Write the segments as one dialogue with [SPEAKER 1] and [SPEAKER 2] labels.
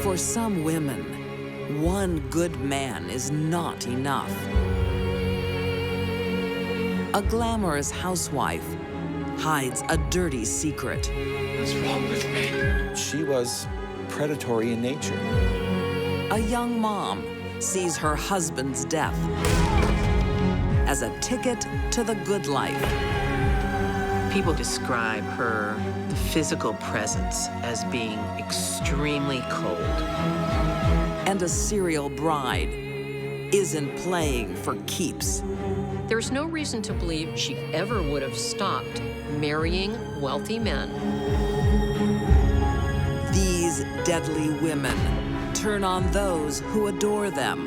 [SPEAKER 1] For some women, one good man is not enough. A glamorous housewife hides a dirty secret.
[SPEAKER 2] What's wrong with me?
[SPEAKER 3] She was predatory in nature.
[SPEAKER 1] A young mom sees her husband's death as a ticket to the good life.
[SPEAKER 4] People describe her physical presence as being extremely cold.
[SPEAKER 1] And a serial bride isn't playing for keeps.
[SPEAKER 5] There's no reason to believe she ever would have stopped marrying wealthy men.
[SPEAKER 1] These deadly women turn on those who adore them.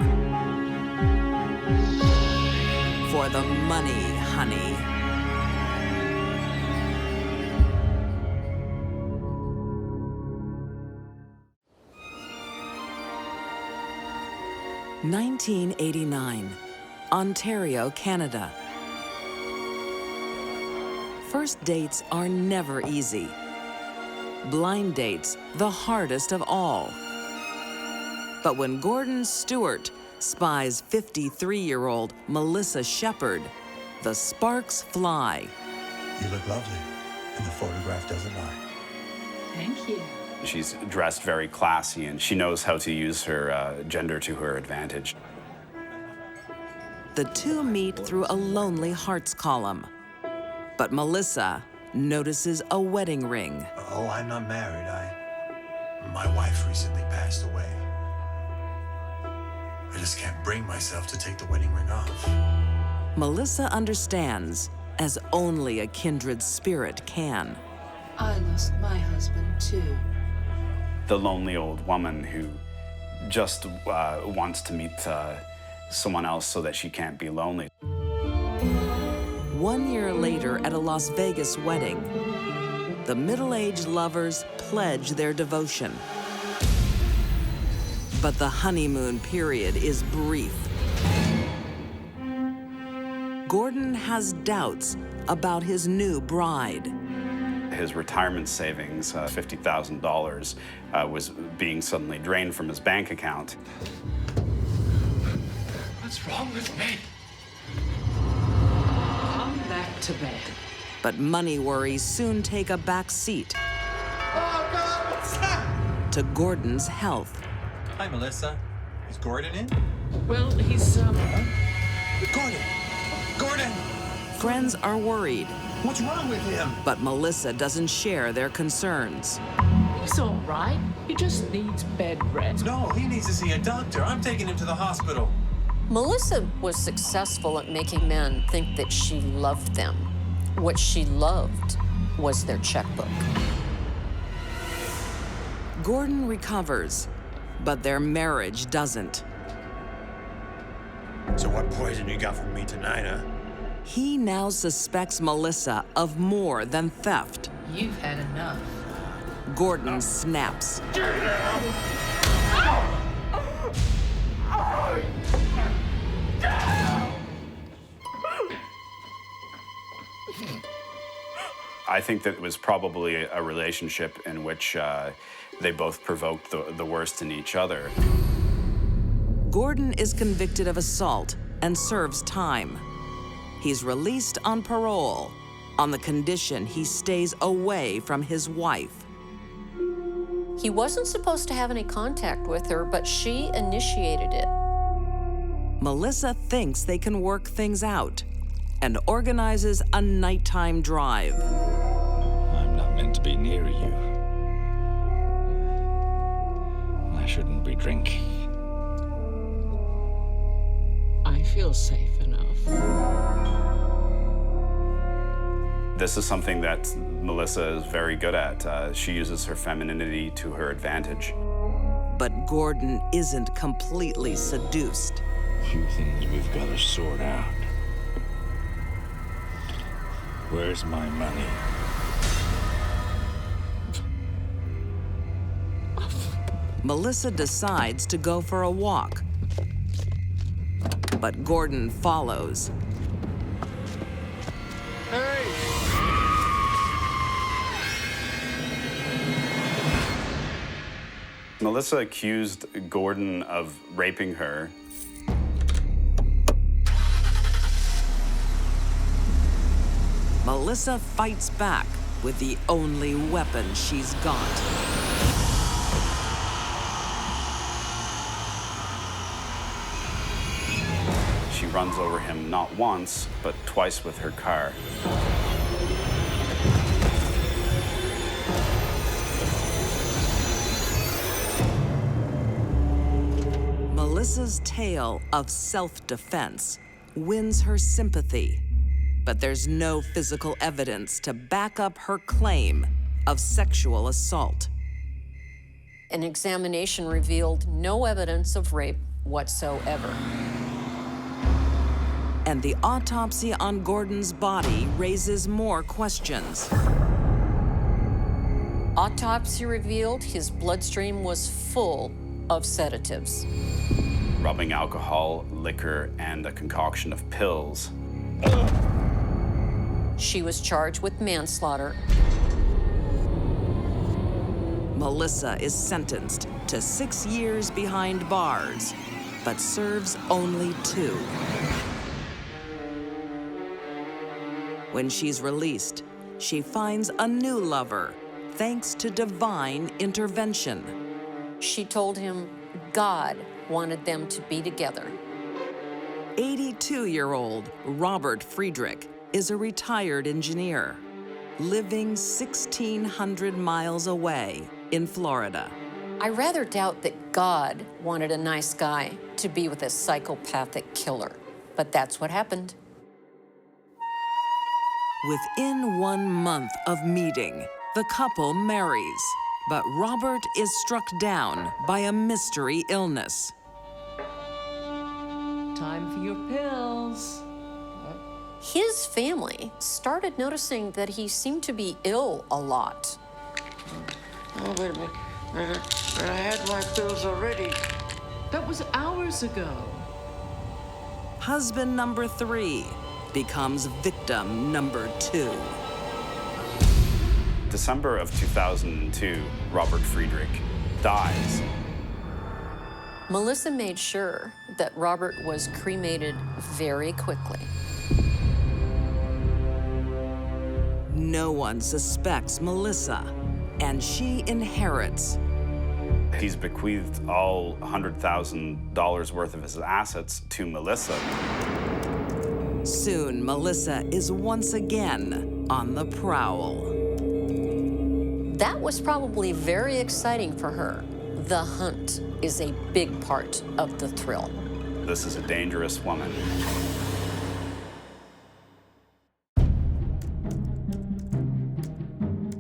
[SPEAKER 1] For the money, honey. (1989), Ontario, Canada. First dates are never easy. Blind dates, the hardest of all. But when Gordon Stewart spies 53-year-old Melissa Shepard, the sparks fly.
[SPEAKER 6] You look lovely, and the photograph doesn't lie.
[SPEAKER 7] Thank you.
[SPEAKER 8] She's dressed very classy, and she knows how to use her gender to her advantage.
[SPEAKER 1] The two meet through a lonely Hearts column. But Melissa notices a wedding ring.
[SPEAKER 6] Oh, I'm not married. My wife recently passed away. I just can't bring myself to take the wedding ring off.
[SPEAKER 1] Melissa understands, as only a kindred spirit can.
[SPEAKER 7] I lost my husband too.
[SPEAKER 8] The lonely old woman who just wants to meet someone else so that she can't be lonely.
[SPEAKER 1] 1 year later at a Las Vegas wedding, the middle-aged lovers pledge their devotion. But the honeymoon period is brief. Gordon has doubts about his new bride.
[SPEAKER 8] His retirement savings, $50,000, was being suddenly drained from his bank account.
[SPEAKER 2] What's wrong with me?
[SPEAKER 7] Come back to bed.
[SPEAKER 1] But money worries soon take a back seat to Gordon's health.
[SPEAKER 3] Hi, Melissa. Is Gordon in?
[SPEAKER 7] Well, he's,
[SPEAKER 6] Gordon! Gordon!
[SPEAKER 1] Friends are worried,
[SPEAKER 6] What's wrong with him?
[SPEAKER 1] but Melissa doesn't share their concerns.
[SPEAKER 7] he's all right. He just needs bed rest.
[SPEAKER 3] No, he needs to see a doctor. I'm taking him to the hospital.
[SPEAKER 5] Melissa was successful at making men think that she loved them. What she loved was their checkbook.
[SPEAKER 1] Gordon recovers, but their marriage doesn't.
[SPEAKER 6] So what poison you got for me tonight, huh?
[SPEAKER 1] He now suspects Melissa of more than theft.
[SPEAKER 7] You've had enough.
[SPEAKER 1] Gordon snaps.
[SPEAKER 8] I think that it was probably a relationship in which they both provoked the worst in each other.
[SPEAKER 1] Gordon is convicted of assault and serves time. He's released on parole on the condition he stays away from his wife.
[SPEAKER 5] He wasn't supposed to have any contact with her, but she initiated it.
[SPEAKER 1] Melissa thinks they can work things out and organizes a nighttime drive.
[SPEAKER 9] I'm not meant to be near you. I shouldn't be drinking.
[SPEAKER 7] I feel safe enough.
[SPEAKER 8] This is something that Melissa is very good at. She uses her femininity to her advantage.
[SPEAKER 1] But Gordon isn't completely seduced.
[SPEAKER 9] Few things we've got to sort out. Where's my money?
[SPEAKER 1] Melissa decides to go for a walk, but Gordon follows.
[SPEAKER 8] Melissa accused Gordon of raping her.
[SPEAKER 1] Melissa fights back with the only weapon she's got.
[SPEAKER 8] She runs over him not once, but twice with her car.
[SPEAKER 1] Melissa's tale of self-defense wins her sympathy, but there's no physical evidence to back up her claim of sexual assault.
[SPEAKER 5] An examination revealed no evidence of rape whatsoever.
[SPEAKER 1] And the autopsy on Gordon's body raises more questions.
[SPEAKER 5] Autopsy revealed his bloodstream was full of sedatives.
[SPEAKER 8] Rubbing alcohol, liquor, and a concoction of pills.
[SPEAKER 5] She was charged with manslaughter.
[SPEAKER 1] Melissa is sentenced to 6 years behind bars, but serves only 2. When she's released, she finds a new lover, thanks to divine intervention.
[SPEAKER 5] She told him God wanted them to be together.
[SPEAKER 1] 82-year-old Robert Friedrich is a retired engineer, living 1,600 miles away in Florida.
[SPEAKER 5] I rather doubt that God wanted a nice guy to be with a psychopathic killer, but that's what happened.
[SPEAKER 1] Within 1 month of meeting, the couple marries, but Robert is struck down by a mystery illness.
[SPEAKER 7] Time for your pills.
[SPEAKER 5] His family started noticing that he seemed to be ill a lot.
[SPEAKER 10] Oh, wait a minute. I had my pills already.
[SPEAKER 7] That was hours ago.
[SPEAKER 1] Husband number 3 becomes victim number 2.
[SPEAKER 8] December of 2002, Robert Friedrich dies.
[SPEAKER 5] Melissa made sure that Robert was cremated very quickly.
[SPEAKER 1] No one suspects Melissa, and she inherits.
[SPEAKER 8] He's bequeathed all $100,000 worth of his assets to Melissa.
[SPEAKER 1] Soon, Melissa is once again on the prowl.
[SPEAKER 5] That was probably very exciting for her. The hunt is a big part of the thrill.
[SPEAKER 8] This is a dangerous woman.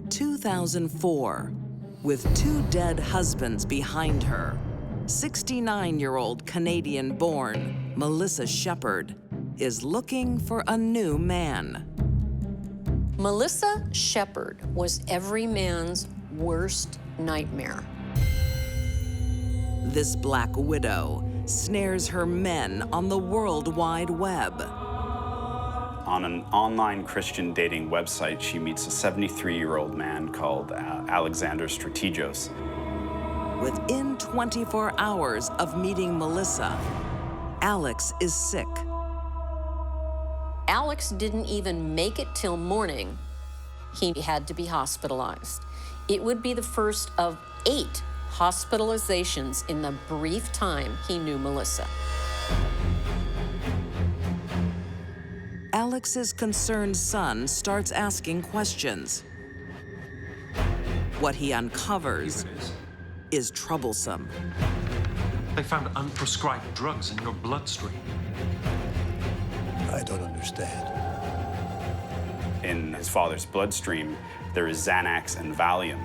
[SPEAKER 1] In 2004, with 2 dead husbands behind her, 69-year-old Canadian-born Melissa Shepard is looking for a new man.
[SPEAKER 5] Melissa Shepard was every man's worst nightmare.
[SPEAKER 1] This black widow snares her men on the World Wide Web.
[SPEAKER 8] On an online Christian dating website, she meets a 73-year-old man called Alexander Strategos.
[SPEAKER 1] Within 24 hours of meeting Melissa, Alex is sick.
[SPEAKER 5] Alex didn't even make it till morning. He had to be hospitalized. It would be the first of 8 hospitalizations in the brief time he knew Melissa.
[SPEAKER 1] Alex's concerned son starts asking questions. What he uncovers is troublesome.
[SPEAKER 11] They found unprescribed drugs in your bloodstream.
[SPEAKER 6] I don't understand.
[SPEAKER 8] In his father's bloodstream, there is Xanax and Valium,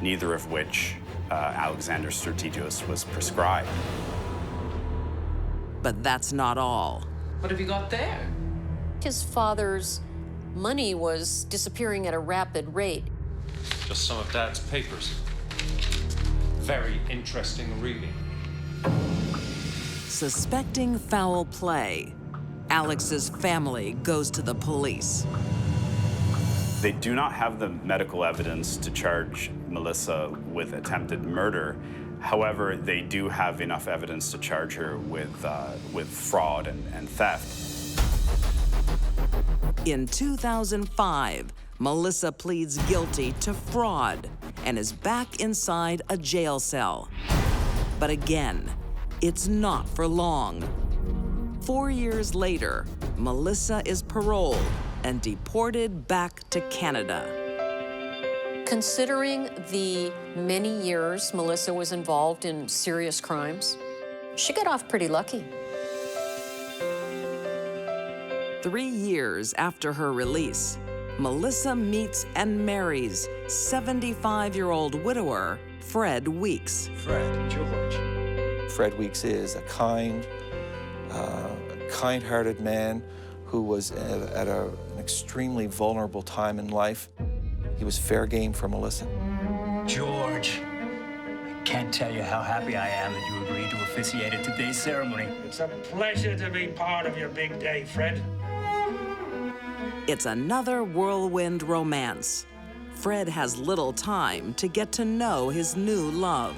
[SPEAKER 8] neither of which Alexander Strategos was prescribed.
[SPEAKER 1] But that's not all.
[SPEAKER 7] What have you got there?
[SPEAKER 5] His father's money was disappearing at a rapid rate.
[SPEAKER 11] Just some of Dad's papers. Very interesting reading.
[SPEAKER 1] Suspecting foul play, Alex's family goes to the police.
[SPEAKER 8] They do not have the medical evidence to charge Melissa with attempted murder, However, they do have enough evidence to charge her with fraud and theft.
[SPEAKER 1] In 2005, Melissa pleads guilty to fraud and is back inside a jail cell. But again, it's not for long. 4 years later, Melissa is paroled and deported back to Canada.
[SPEAKER 5] Considering the many years Melissa was involved in serious crimes, she got off pretty lucky.
[SPEAKER 1] 3 years after her release, Melissa meets and marries 75-year-old widower Fred Weeks.
[SPEAKER 3] Fred Weeks is a kind-hearted man who was at an extremely vulnerable time in life. He was fair game for Melissa.
[SPEAKER 12] George, I can't tell you how happy I am that you agreed to officiate at today's ceremony.
[SPEAKER 13] It's a pleasure to be part of your big day, Fred.
[SPEAKER 1] It's another whirlwind romance. Fred has little time to get to know his new love.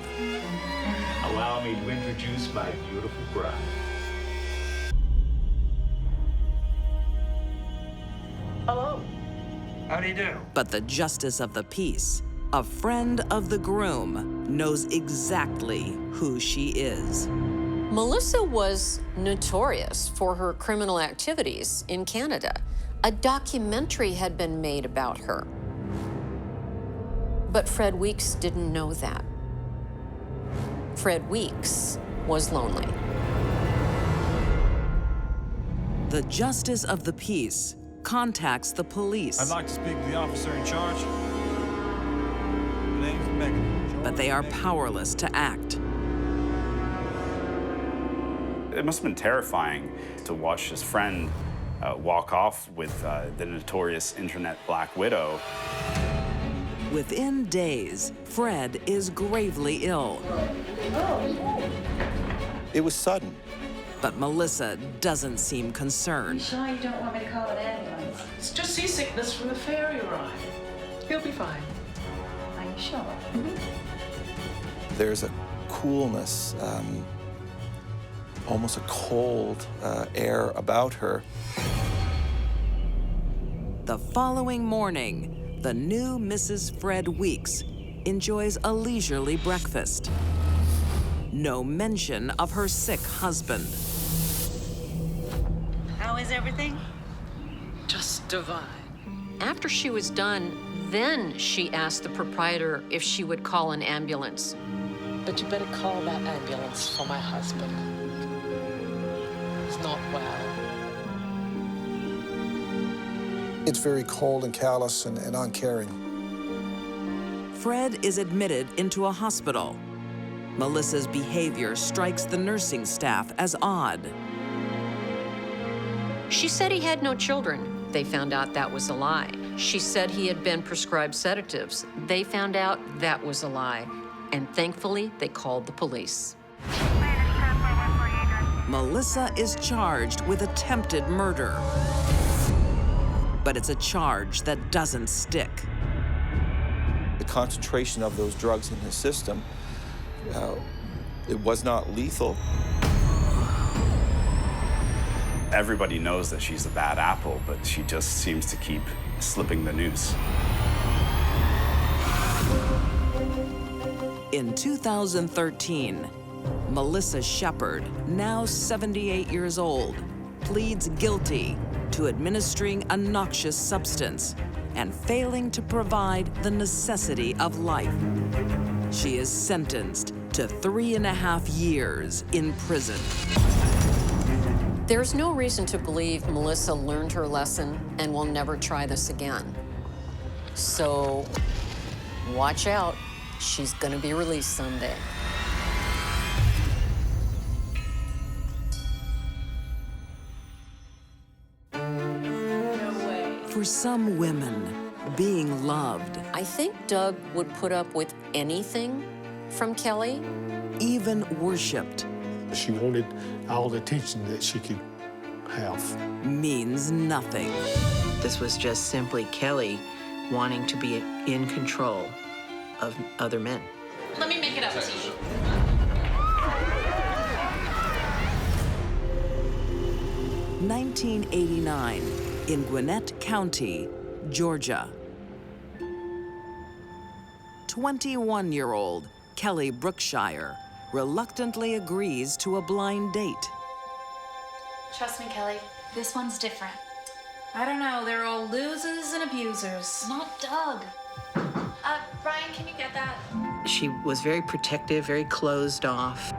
[SPEAKER 9] Allow me to introduce my beautiful bride.
[SPEAKER 13] Hello. How do you do?
[SPEAKER 1] But the justice of the peace, a friend of the groom, knows exactly who she is.
[SPEAKER 5] Melissa was notorious for her criminal activities in Canada. A documentary had been made about her. But Fred Weeks didn't know that. Fred Weeks was lonely.
[SPEAKER 1] The justice of the peace contacts the police.
[SPEAKER 14] I'd like to speak to the officer in charge. My name's Megan.
[SPEAKER 1] But they are powerless to act.
[SPEAKER 8] It must have been terrifying to watch his friend walk off with the notorious internet Black Widow.
[SPEAKER 1] Within days, Fred is gravely ill.
[SPEAKER 3] It was sudden.
[SPEAKER 1] But Melissa doesn't seem concerned.
[SPEAKER 15] You sure you don't want me to call an ambulance?
[SPEAKER 7] It's just seasickness from the ferry ride. He'll be fine.
[SPEAKER 15] Are you sure?
[SPEAKER 3] There's a coolness, almost a cold air about her.
[SPEAKER 1] The following morning, the new Mrs. Fred Weeks enjoys a leisurely breakfast. No mention of her sick husband.
[SPEAKER 15] How is everything?
[SPEAKER 7] Just divine.
[SPEAKER 5] After she was done, then she asked the proprietor if she would call an ambulance.
[SPEAKER 7] But you better call that ambulance for my husband. He's not well.
[SPEAKER 16] It's very cold and callous and uncaring.
[SPEAKER 1] Fred is admitted into a hospital. Melissa's behavior strikes the nursing staff as odd.
[SPEAKER 5] She said he had no children. They found out that was a lie. She said he had been prescribed sedatives. They found out that was a lie. And thankfully, they called the police.
[SPEAKER 1] Melissa is charged with attempted murder. But it's a charge that doesn't stick.
[SPEAKER 3] The concentration of those drugs in his system, it was not lethal.
[SPEAKER 8] Everybody knows that she's a bad apple, but she just seems to keep slipping the noose.
[SPEAKER 1] In 2013, Melissa Shepard, now 78 years old, pleads guilty to administering a noxious substance and failing to provide the necessity of life. She is sentenced to 3.5 years in prison.
[SPEAKER 5] There's no reason to believe Melissa learned her lesson and will never try this again. So watch out. She's gonna be released someday.
[SPEAKER 1] For some women, being loved,
[SPEAKER 5] I think Doug would put up with anything from Kelly.
[SPEAKER 1] Even worshipped,
[SPEAKER 16] She wanted all the attention that she could have.
[SPEAKER 1] means nothing.
[SPEAKER 4] This was just simply Kelly wanting to be in control of other men.
[SPEAKER 15] Let me make it up to you.
[SPEAKER 1] 1989 in Gwinnett County, Georgia. 21-year-old Kelly Brookshire reluctantly agrees to a blind date.
[SPEAKER 15] Trust me, Kelly. This one's different. I don't know. They're all losers and abusers. Not Doug. Brian, can you get that?
[SPEAKER 4] She was very protective, very closed off.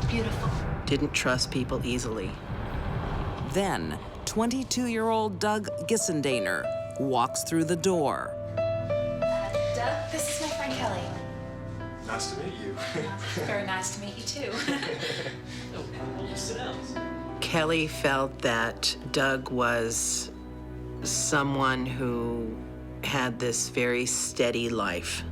[SPEAKER 15] Beautiful.
[SPEAKER 4] Didn't trust people easily.
[SPEAKER 1] Then, 22-year-old Doug Gissendainer walks through the door.
[SPEAKER 15] Doug, this is my friend Kelly.
[SPEAKER 14] Nice to meet you.
[SPEAKER 15] Very nice to meet you, too.
[SPEAKER 4] Kelly felt that Doug was someone who had this very steady life,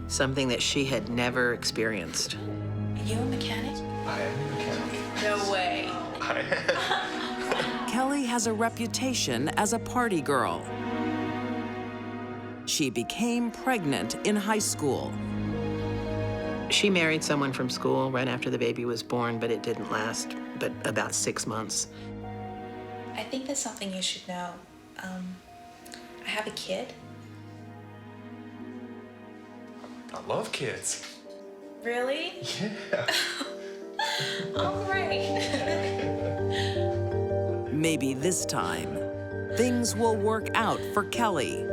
[SPEAKER 4] something that she had never experienced.
[SPEAKER 15] Are you a mechanic?
[SPEAKER 14] I am a mechanic.
[SPEAKER 15] No way.
[SPEAKER 14] I am.
[SPEAKER 1] Kelly has a reputation as a party girl. She became pregnant in high school.
[SPEAKER 4] She married someone from school right after the baby was born, but it didn't last but about 6 months.
[SPEAKER 15] I think there's something you should know. I have a kid.
[SPEAKER 14] I love kids.
[SPEAKER 15] Really?
[SPEAKER 14] Yeah.
[SPEAKER 15] All right.
[SPEAKER 1] Maybe this time, things will work out for Kelly.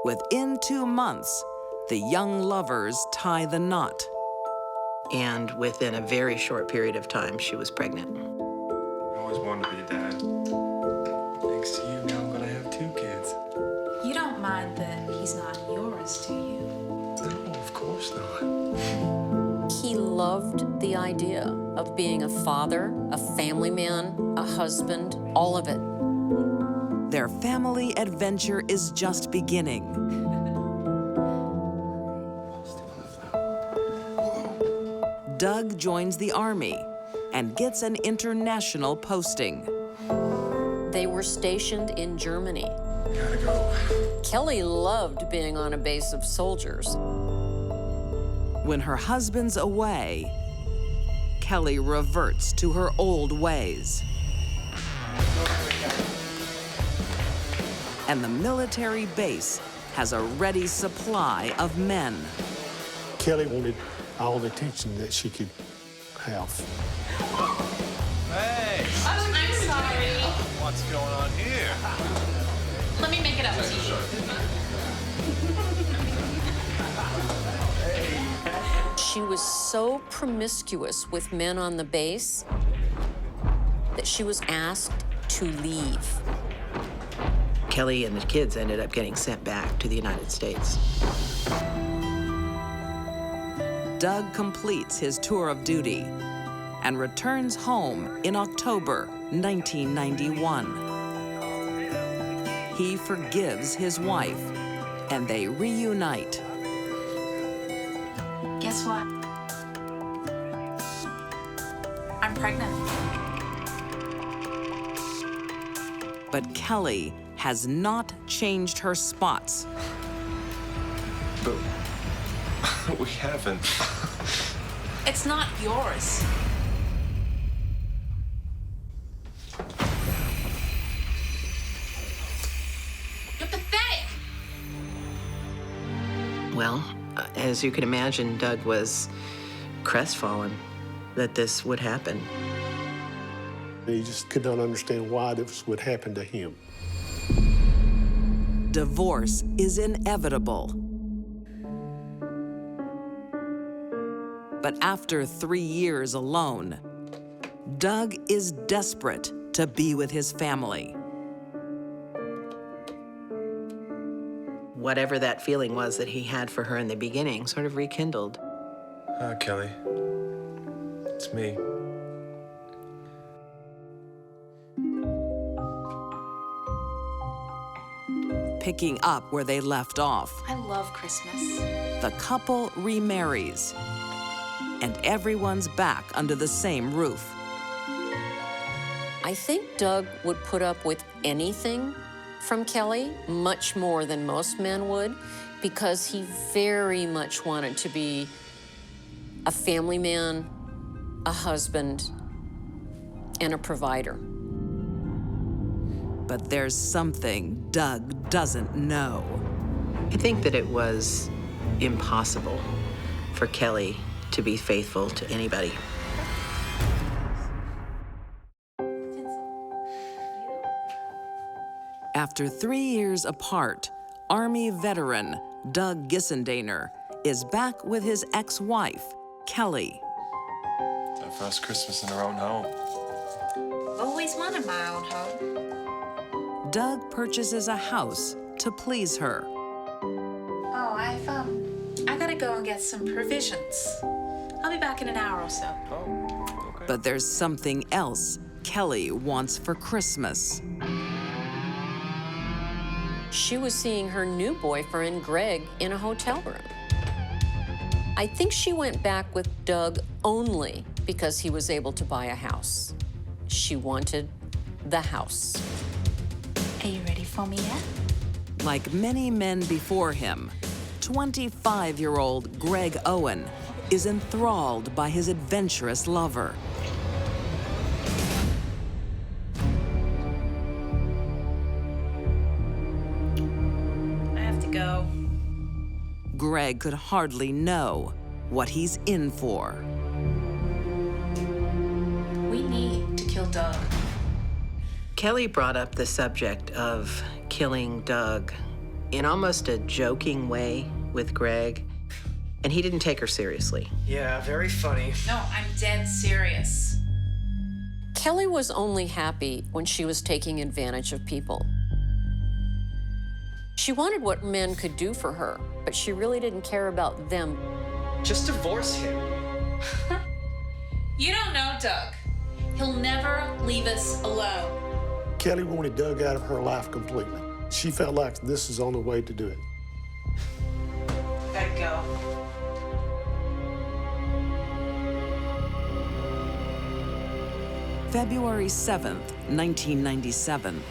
[SPEAKER 1] Within 2 months, the young lovers tie the knot.
[SPEAKER 4] And within a very short period of time, she was pregnant.
[SPEAKER 14] I always wanted to be a dad. Thanks to you, now I'm gonna have 2 kids.
[SPEAKER 15] You don't mind that he's not yours, do you?
[SPEAKER 14] No, of course not.
[SPEAKER 5] He loved the idea of being a father, a family man, a husband, all of it.
[SPEAKER 1] Their family adventure is just beginning. Doug joins the Army and gets an international posting.
[SPEAKER 5] They were stationed in Germany.
[SPEAKER 14] Gotta go.
[SPEAKER 5] Kelly loved being on a base of soldiers.
[SPEAKER 1] When her husband's away, Kelly reverts to her old ways. And the military base has a ready supply of men.
[SPEAKER 16] Kelly wanted all the attention that she could have.
[SPEAKER 2] Hey!
[SPEAKER 15] I'm sorry.
[SPEAKER 2] What's going on here?
[SPEAKER 15] Let me make it up to you.
[SPEAKER 5] She was so promiscuous with men on the base that she was asked to leave.
[SPEAKER 4] Kelly and the kids ended up getting sent back to the United States.
[SPEAKER 1] Doug completes his tour of duty and returns home in October 1991. He forgives his wife, and they reunite.
[SPEAKER 15] Guess what? I'm pregnant.
[SPEAKER 1] But Kelly has not changed her spots.
[SPEAKER 14] But we haven't.
[SPEAKER 15] It's not yours. You're pathetic.
[SPEAKER 4] Well, as you can imagine, Doug was crestfallen that this would happen.
[SPEAKER 16] He just could not understand why this would happen to him.
[SPEAKER 1] Divorce is inevitable. But after 3 years alone, Doug is desperate to be with his family.
[SPEAKER 4] Whatever that feeling was that he had for her in the beginning sort of rekindled.
[SPEAKER 14] Hi, Kelly. It's me.
[SPEAKER 1] Picking up where they left off,
[SPEAKER 15] I love Christmas.
[SPEAKER 1] the couple remarries, and everyone's back under the same roof.
[SPEAKER 5] I think Doug would put up with anything from Kelly, much more than most men would, because he very much wanted to be a family man, a husband, and a provider.
[SPEAKER 1] But there's something Doug doesn't know.
[SPEAKER 4] I think that it was impossible for Kelly to be faithful to anybody.
[SPEAKER 1] After 3 years apart, Army veteran Doug Gissendainer is back with his ex-wife, Kelly.
[SPEAKER 14] Our first Christmas in our own home.
[SPEAKER 15] Always wanted my own home.
[SPEAKER 1] Doug purchases a house to please her.
[SPEAKER 15] Oh, I gotta go and get some provisions. I'll be back in an hour or so.
[SPEAKER 14] Oh, okay.
[SPEAKER 1] But there's something else Kelly wants for Christmas.
[SPEAKER 5] She was seeing her new boyfriend, Greg, in a hotel room. I think she went back with Doug only because he was able to buy a house. She wanted the house.
[SPEAKER 15] Are you ready for me yet?
[SPEAKER 1] Like many men before him, 25-year-old Greg Owen is enthralled by his adventurous lover.
[SPEAKER 15] I have to go.
[SPEAKER 1] Greg could hardly know what he's in for.
[SPEAKER 15] We need to kill Doug.
[SPEAKER 4] Kelly brought up the subject of killing Doug in almost a joking way with Greg, and he didn't take her seriously.
[SPEAKER 17] Yeah, very funny.
[SPEAKER 15] No, I'm dead serious.
[SPEAKER 5] Kelly was only happy when she was taking advantage of people. She wanted what men could do for her, but she really didn't care about them.
[SPEAKER 17] Just divorce him.
[SPEAKER 15] You don't know Doug. He'll never leave us alone.
[SPEAKER 16] Kelly wanted Doug out of her life completely. She felt like this is the only way to do it.
[SPEAKER 15] Gotta go.
[SPEAKER 1] February 7th, 1997.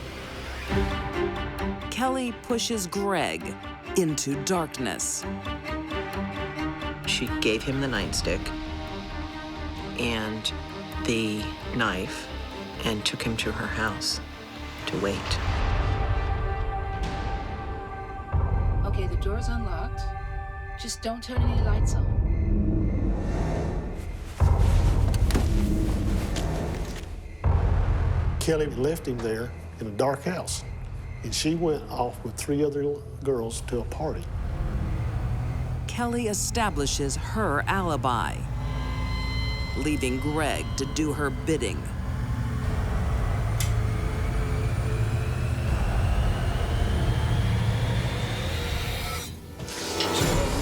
[SPEAKER 1] Kelly pushes Greg into darkness.
[SPEAKER 4] She gave him the nightstick and the knife and took him to her house to wait.
[SPEAKER 7] Okay, the door's unlocked. Just don't turn any lights on.
[SPEAKER 16] Kelly left him there in a dark house, and she went off with 3 other girls to a party.
[SPEAKER 1] Kelly establishes her alibi, leaving Greg to do her bidding.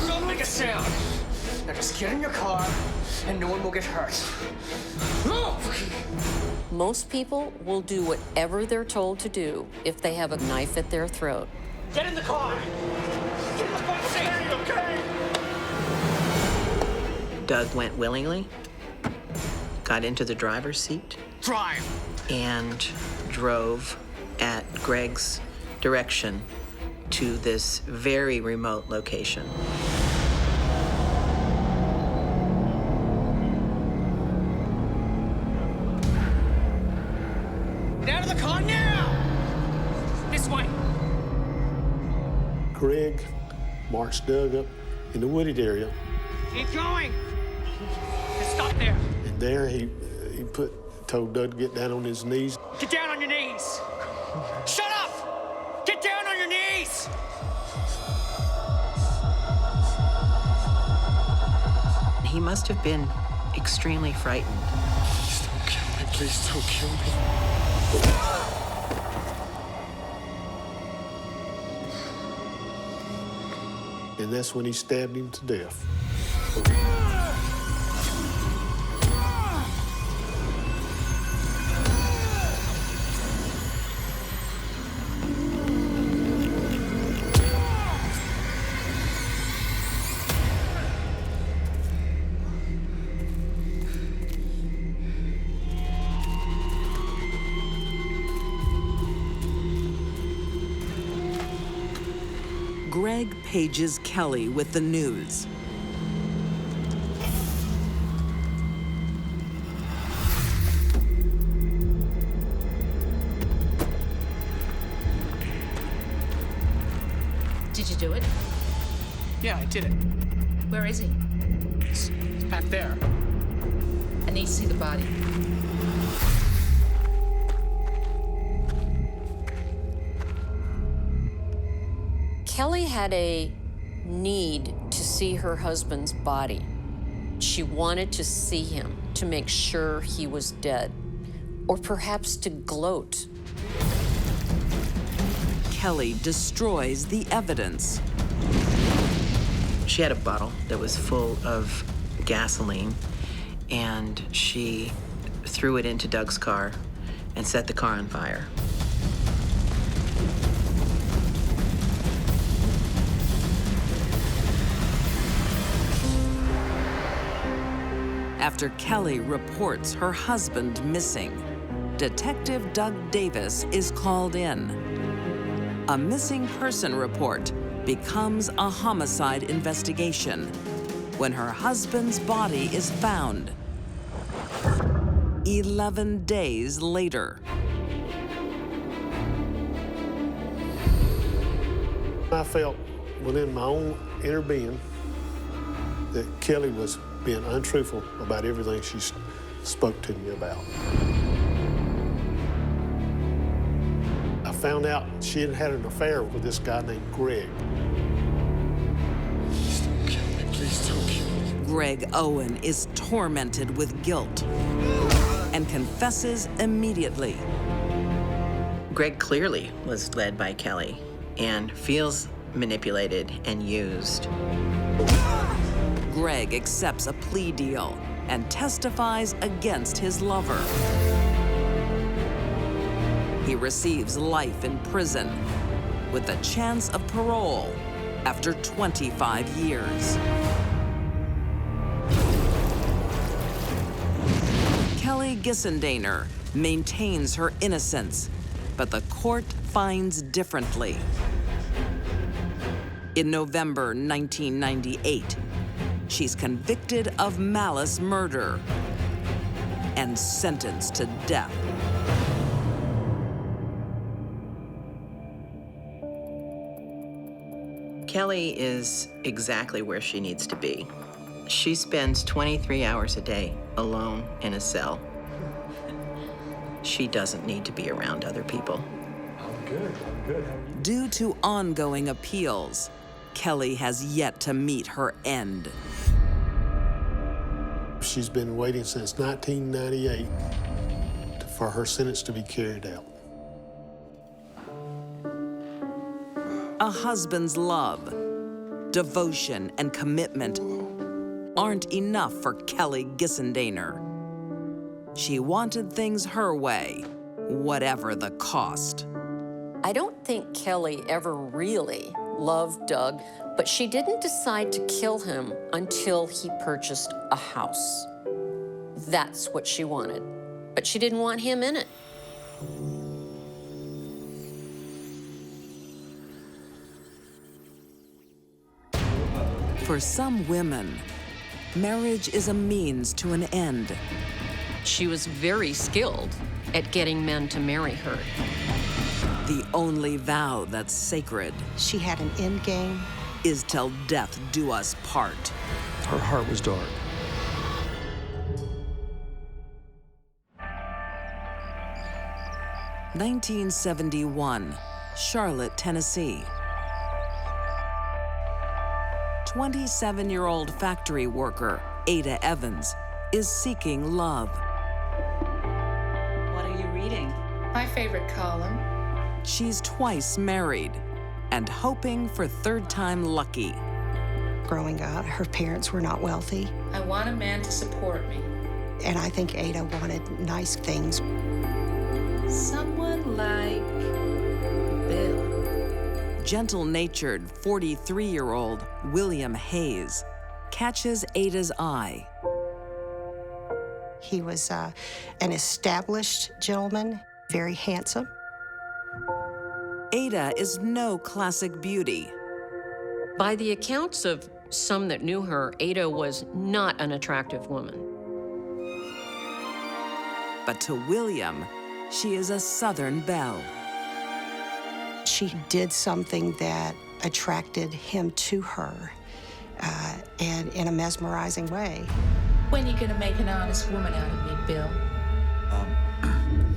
[SPEAKER 17] Don't make a sound. Now just get in your car, and no one will get hurt. Move!
[SPEAKER 5] Most people will do whatever they're told to do if they have a knife at their throat.
[SPEAKER 17] Get in the car! Get in the front seat! Okay?
[SPEAKER 4] Doug went willingly, got into the driver's seat,
[SPEAKER 17] Drive!
[SPEAKER 4] and drove at Greg's direction to this very remote location.
[SPEAKER 17] Get out of the car now! This way!
[SPEAKER 16] Greg marched Doug up in the wooded area,
[SPEAKER 17] Keep going! Just stop there!
[SPEAKER 16] and there he told Doug to get down on his knees.
[SPEAKER 17] Get down on your knees! Shut up! Get down on your knees!
[SPEAKER 4] He must have been extremely frightened.
[SPEAKER 14] Please don't kill me. Please don't kill me.
[SPEAKER 16] And that's when he stabbed him to death.
[SPEAKER 1] Greg pages Kelly with the news.
[SPEAKER 7] Did you do it?
[SPEAKER 17] Yeah, I did it.
[SPEAKER 7] Where is he?
[SPEAKER 17] It's back there.
[SPEAKER 7] I need to see the body.
[SPEAKER 5] Kelly had a need to see her husband's body. She wanted to see him to make sure he was dead, or perhaps to gloat.
[SPEAKER 1] Kelly destroys the evidence.
[SPEAKER 4] She had a bottle that was full of gasoline, and she threw it into Doug's car and set the car on fire.
[SPEAKER 1] After Kelly reports her husband missing, Detective Doug Davis is called in. A missing person report becomes a homicide investigation when her husband's body is found 11 days later.
[SPEAKER 16] I felt within my own inner being that Kelly was being untruthful about everything she spoke to me about. I found out she had had an affair with this guy named Greg.
[SPEAKER 10] Please don't kill me. Please don't kill me.
[SPEAKER 1] Greg Owen is tormented with guilt and confesses immediately.
[SPEAKER 4] Greg clearly was led by Kelly and feels manipulated and used.
[SPEAKER 1] Greg accepts a plea deal and testifies against his lover. He receives life in prison with a chance of parole after 25 years. Kelly Gissendainer maintains her innocence, but the court finds differently. In November 1998, she's convicted of malice murder and sentenced to death.
[SPEAKER 4] Kelly is exactly where she needs to be. She spends 23 hours a day alone in a cell. She doesn't need to be around other people.
[SPEAKER 16] I'm good.
[SPEAKER 1] Due to ongoing appeals, Kelly has yet to meet her end.
[SPEAKER 16] She's been waiting since 1998 for her sentence to be carried out.
[SPEAKER 1] A husband's love, devotion, and commitment aren't enough for Kelly Gissendainer. She wanted things her way, whatever the cost.
[SPEAKER 5] I don't think Kelly ever really loved Doug, but she didn't decide to kill him until he purchased a house. That's what she wanted, but she didn't want him in it.
[SPEAKER 1] For some women, marriage is a means to an end.
[SPEAKER 5] She was very skilled at getting men to marry her.
[SPEAKER 1] The only vow that's sacred.
[SPEAKER 18] She had an end game.
[SPEAKER 1] Is till death do us part.
[SPEAKER 14] Her heart was dark.
[SPEAKER 1] (1971), Charlotte, Tennessee. 27-year-old factory worker Ada Evans is seeking love.
[SPEAKER 19] What are you reading?
[SPEAKER 15] My favorite column.
[SPEAKER 1] She's twice married and hoping for third-time lucky.
[SPEAKER 18] Growing up, her parents were not wealthy,
[SPEAKER 15] I want a man to support me.
[SPEAKER 18] and I think Ada wanted nice things.
[SPEAKER 15] Someone like Bill.
[SPEAKER 1] Gentle-natured 43-year-old William Hayes catches Ada's eye.
[SPEAKER 18] He was an established gentleman, very handsome.
[SPEAKER 1] Ada is no classic beauty,
[SPEAKER 5] By the accounts of some that knew her, Ada was not an attractive woman.
[SPEAKER 1] But to William, she is a Southern belle.
[SPEAKER 18] She did something that attracted him to her, and in a mesmerizing way.
[SPEAKER 15] When are you gonna make an honest woman out of me, Bill?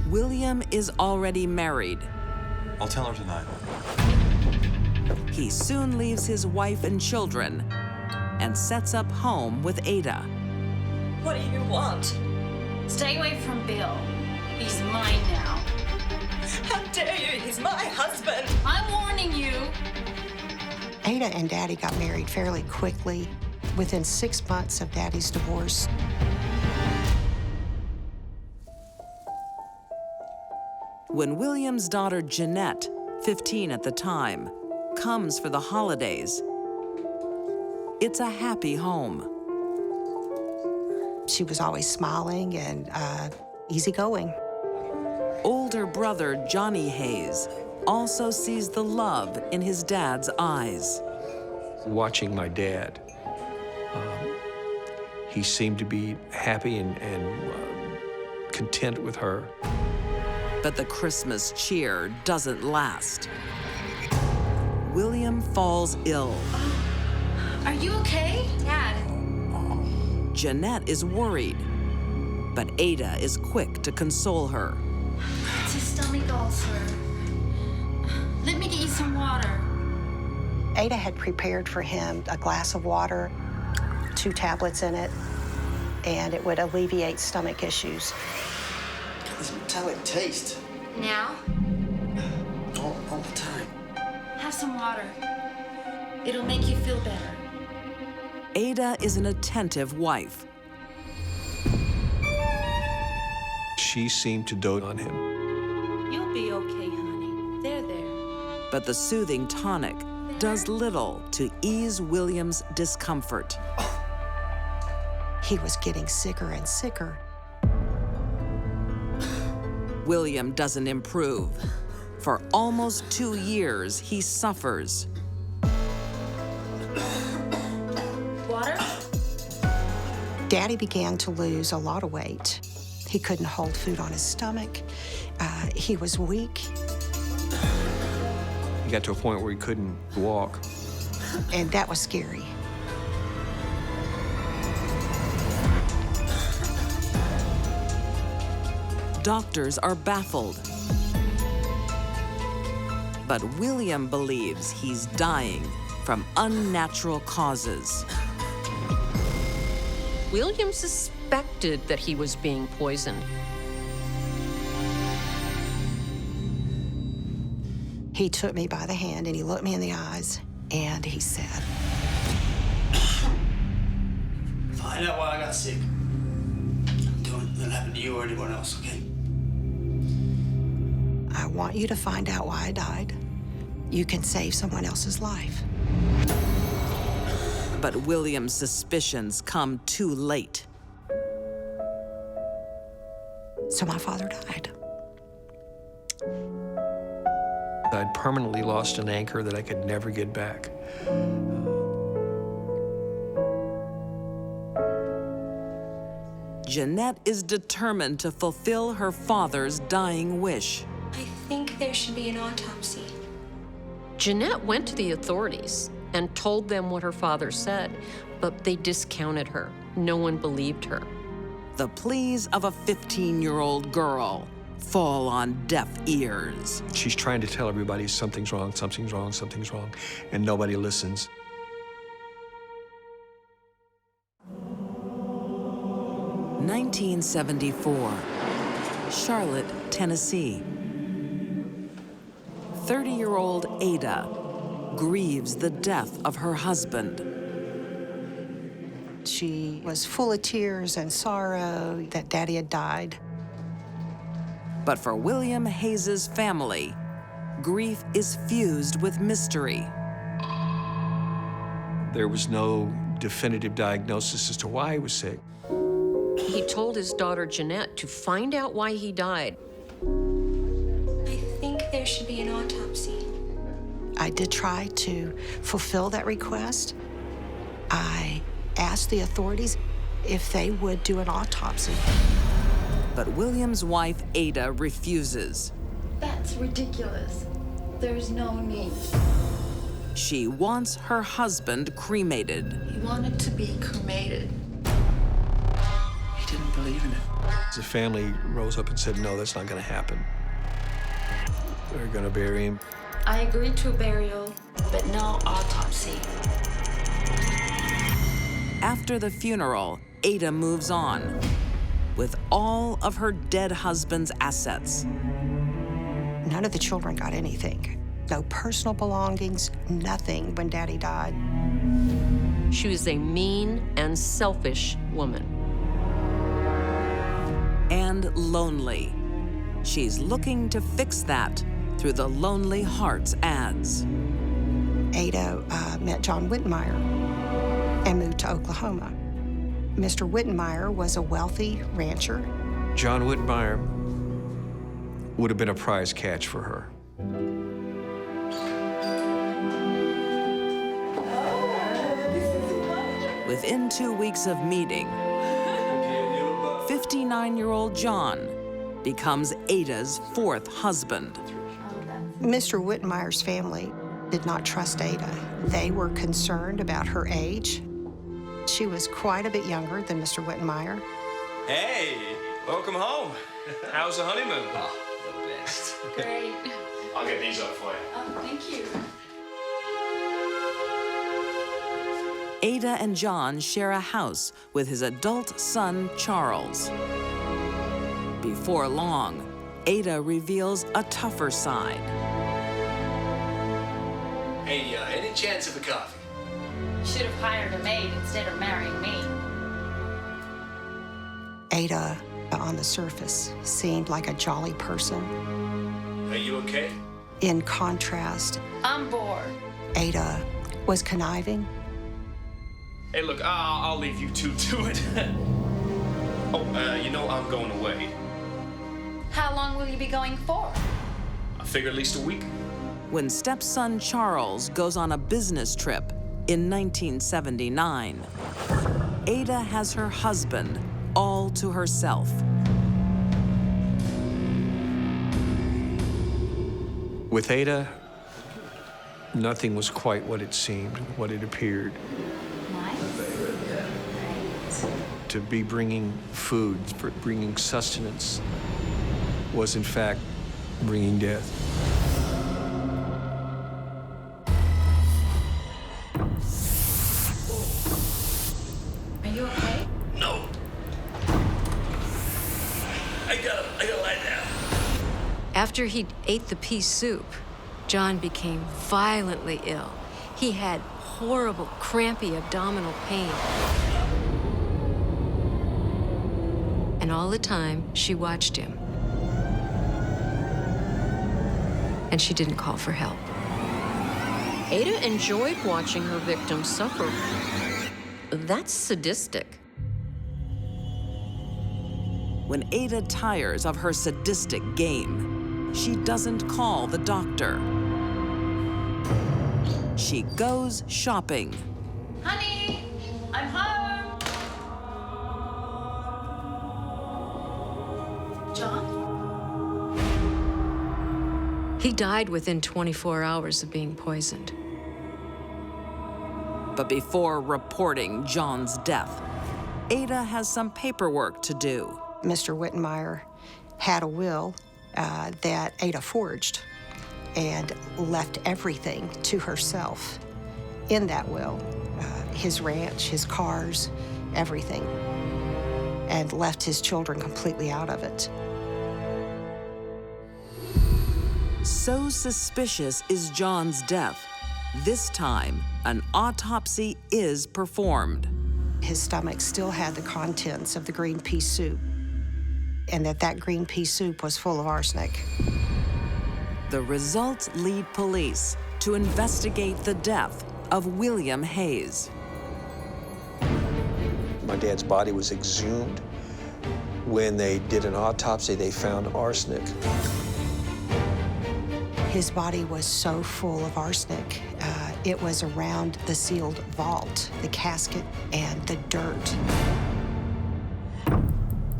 [SPEAKER 1] William is already married.
[SPEAKER 14] I'll tell her tonight.
[SPEAKER 1] He soon leaves his wife and children and sets up home with Ada.
[SPEAKER 15] What do you want? Stay away from Bill. He's mine now. How dare you? He's my husband. I'm warning you.
[SPEAKER 18] Ada and Daddy got married fairly quickly, within 6 months of Daddy's divorce.
[SPEAKER 1] When William's daughter Jeanette, 15 at the time, comes for the holidays, it's a happy home.
[SPEAKER 18] She was always smiling and easygoing.
[SPEAKER 1] Older brother Johnny Hayes also sees the love in his dad's eyes.
[SPEAKER 19] Watching my dad, he seemed to be happy and content with her.
[SPEAKER 1] But the Christmas cheer doesn't last. William falls ill.
[SPEAKER 15] Are you okay? Dad.
[SPEAKER 1] Jeanette is worried, but Ada is quick to console her.
[SPEAKER 15] It's a stomach ulcer. Let me get you some water.
[SPEAKER 18] Ada had prepared for him a glass of water, 2 tablets in it, and it would alleviate stomach issues.
[SPEAKER 10] Got this metallic taste.
[SPEAKER 15] Now?
[SPEAKER 10] All the time.
[SPEAKER 15] Have some water. It'll make you feel better.
[SPEAKER 1] Ada is an attentive wife.
[SPEAKER 19] She seemed to dote on him.
[SPEAKER 15] You'll be okay, honey. There.
[SPEAKER 1] But the soothing tonic does little to ease William's discomfort.
[SPEAKER 18] He was getting sicker and sicker.
[SPEAKER 1] William doesn't improve. For almost 2 years, he suffers.
[SPEAKER 15] Water?
[SPEAKER 18] Daddy began to lose a lot of weight. He couldn't hold food on his stomach. He was weak.
[SPEAKER 19] He got to a point where he couldn't walk.
[SPEAKER 18] And that was scary.
[SPEAKER 1] Doctors are baffled. But William believes he's dying from unnatural causes.
[SPEAKER 5] William suspected that he was being poisoned.
[SPEAKER 18] He took me by the hand and he looked me in the eyes and he said,
[SPEAKER 10] Find out why I got sick. Don't let it happen to you or anyone else, okay?
[SPEAKER 18] I want you to find out why I died. You can save someone else's life.
[SPEAKER 1] But William's suspicions come too late.
[SPEAKER 18] So my father died.
[SPEAKER 19] I'd permanently lost an anchor that I could never get back.
[SPEAKER 1] Jeanette is determined to fulfill her father's dying wish.
[SPEAKER 20] I think there should be an autopsy.
[SPEAKER 5] Jeanette went to the authorities and told them what her father said, but they discounted her. No one believed her.
[SPEAKER 1] The pleas of a 15-year-old girl fall on deaf ears.
[SPEAKER 19] She's trying to tell everybody something's wrong, something's wrong, something's wrong, and nobody listens.
[SPEAKER 1] (1974), Charlotte, Tennessee. 30-year-old Ada grieves the death of her husband.
[SPEAKER 18] She was full of tears and sorrow that Daddy had died.
[SPEAKER 1] But for William Hayes's family, grief is fused with mystery.
[SPEAKER 19] There was no definitive diagnosis as to why he was sick.
[SPEAKER 5] He told his daughter Jeanette to find out why he died.
[SPEAKER 20] I think there should be an autopsy.
[SPEAKER 18] I did try to fulfill that request. I asked the authorities if they would do an autopsy.
[SPEAKER 1] But William's wife, Ada, refuses.
[SPEAKER 15] That's ridiculous. There's no need.
[SPEAKER 1] She wants her husband cremated.
[SPEAKER 15] He wanted to be cremated.
[SPEAKER 10] He didn't believe in it.
[SPEAKER 19] The family rose up and said, no, that's not going to happen. We're going to bury him.
[SPEAKER 15] I agreed to a burial, but no autopsy.
[SPEAKER 1] After the funeral, Ada moves on with all of her dead husband's assets.
[SPEAKER 18] None of the children got anything. No personal belongings, nothing when Daddy died.
[SPEAKER 5] She was a mean and selfish woman.
[SPEAKER 1] And lonely. She's looking to fix that through the Lonely Hearts ads.
[SPEAKER 18] Ada met John Wittenmeyer and moved to Oklahoma. Mr. Wittenmeyer was a wealthy rancher.
[SPEAKER 19] John Wittenmeyer would have been a prize catch for her.
[SPEAKER 1] Within 2 weeks of meeting, 59-year-old John becomes Ada's fourth husband.
[SPEAKER 18] Mr. Wittenmeyer's family did not trust Ada. They were concerned about her age. She was quite a bit younger than Mr. Wittenmeyer.
[SPEAKER 14] Hey, welcome home. How's the honeymoon?
[SPEAKER 15] Oh, the best. Great.
[SPEAKER 14] I'll get these up for you.
[SPEAKER 15] Oh, thank you.
[SPEAKER 1] Ada and John share a house with his adult son, Charles. Before long, Ada reveals a tougher side.
[SPEAKER 10] Hey, any chance of a coffee?
[SPEAKER 15] Should have hired a maid instead of marrying me.
[SPEAKER 18] Ada, on the surface, seemed like a jolly person.
[SPEAKER 10] Are you okay?
[SPEAKER 18] In contrast,
[SPEAKER 15] I'm bored.
[SPEAKER 18] Ada was conniving.
[SPEAKER 14] Hey, look, I'll leave you two to it. You know I'm going away.
[SPEAKER 15] How long will you be going for?
[SPEAKER 14] I figure at least a week.
[SPEAKER 1] When stepson Charles goes on a business trip in 1979, Ada has her husband all to herself.
[SPEAKER 19] With Ada, nothing was quite what it seemed, what it appeared. To be bringing food, bringing sustenance, was in fact bringing death.
[SPEAKER 15] Are you okay?
[SPEAKER 10] No. I gotta lie down.
[SPEAKER 5] After he ate the pea soup, John became violently ill. He had horrible, crampy abdominal pain. And all the time, she watched him. And she didn't call for help. Ada enjoyed watching her victims suffer. That's sadistic.
[SPEAKER 1] When Ada tires of her sadistic game, she doesn't call the doctor. She goes shopping.
[SPEAKER 15] Honey, I'm home. John?
[SPEAKER 5] He died within 24 hours of being poisoned.
[SPEAKER 1] But before reporting John's death, Ada has some paperwork to do.
[SPEAKER 18] Mr. Wittenmeyer had a will that Ada forged and left everything to herself in that will. His ranch, his cars, everything, and left his children completely out of it.
[SPEAKER 1] So suspicious is John's death, this time an autopsy is performed.
[SPEAKER 18] His stomach still had the contents of the green pea soup, and that green pea soup was full of arsenic.
[SPEAKER 1] The results lead police to investigate the death of William Hayes.
[SPEAKER 19] My dad's body was exhumed. When they did an autopsy, they found arsenic.
[SPEAKER 18] His body was so full of arsenic. It was around the sealed vault, the casket, and the dirt.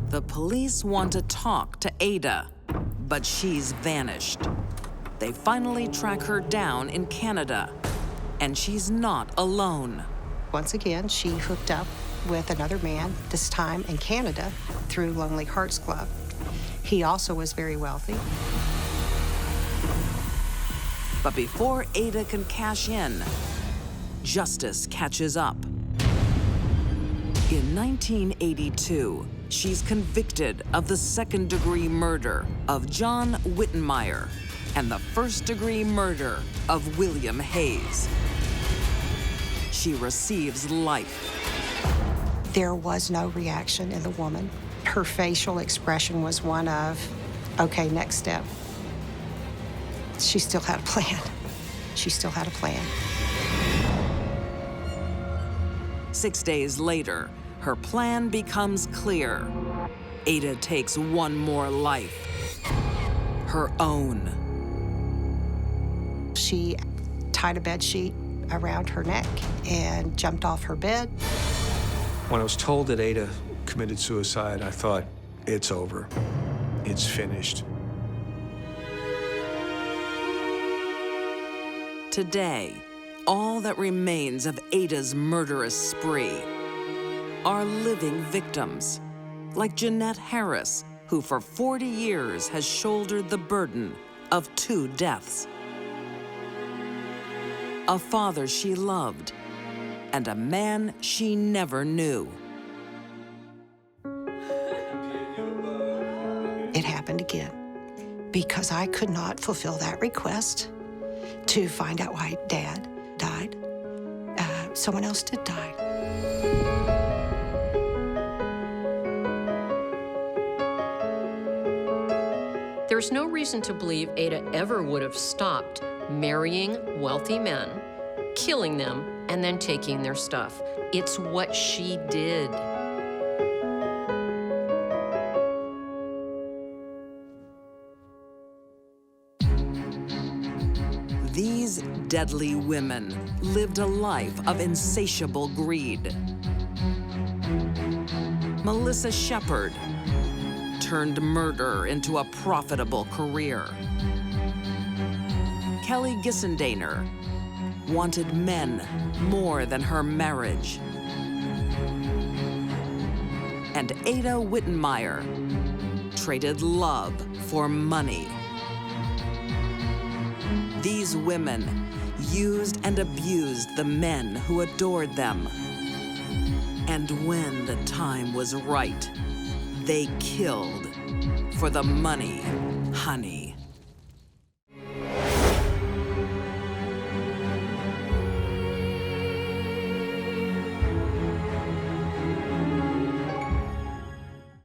[SPEAKER 1] The police want to talk to Ada, but she's vanished. They finally track her down in Canada, and she's not alone.
[SPEAKER 18] Once again, she hooked up with another man, this time in Canada, through Lonely Hearts Club. He also was very wealthy.
[SPEAKER 1] But before Ada can cash in, justice catches up. In 1982, she's convicted of the second-degree murder of John Wittenmeyer and the first-degree murder of William Hayes. She receives life.
[SPEAKER 18] There was no reaction in the woman. Her facial expression was one of, okay, next step. She still had a plan. She still had a plan.
[SPEAKER 1] 6 days later, her plan becomes clear. Ada takes one more life, her own.
[SPEAKER 18] She tied a bed sheet around her neck and jumped off her bed.
[SPEAKER 19] When I was told that Ada committed suicide, I thought, it's over. It's finished.
[SPEAKER 1] Today, all that remains of Ada's murderous spree are living victims, like Jeanette Harris, who for 40 years has shouldered the burden of 2 deaths. A father she loved, and a man she never knew.
[SPEAKER 18] It happened again because I could not fulfill that request to find out why Dad died. Someone else did die.
[SPEAKER 5] There's no reason to believe Ada ever would have stopped marrying wealthy men, killing them, and then taking their stuff. It's what she did.
[SPEAKER 1] These deadly women lived a life of insatiable greed. Melissa Shepard turned murder into a profitable career. Kelly Gissendainer wanted men more than her marriage. And Ada Wittenmeyer traded love for money. These women used and abused the men who adored them. And when the time was right, they killed for the money, honey.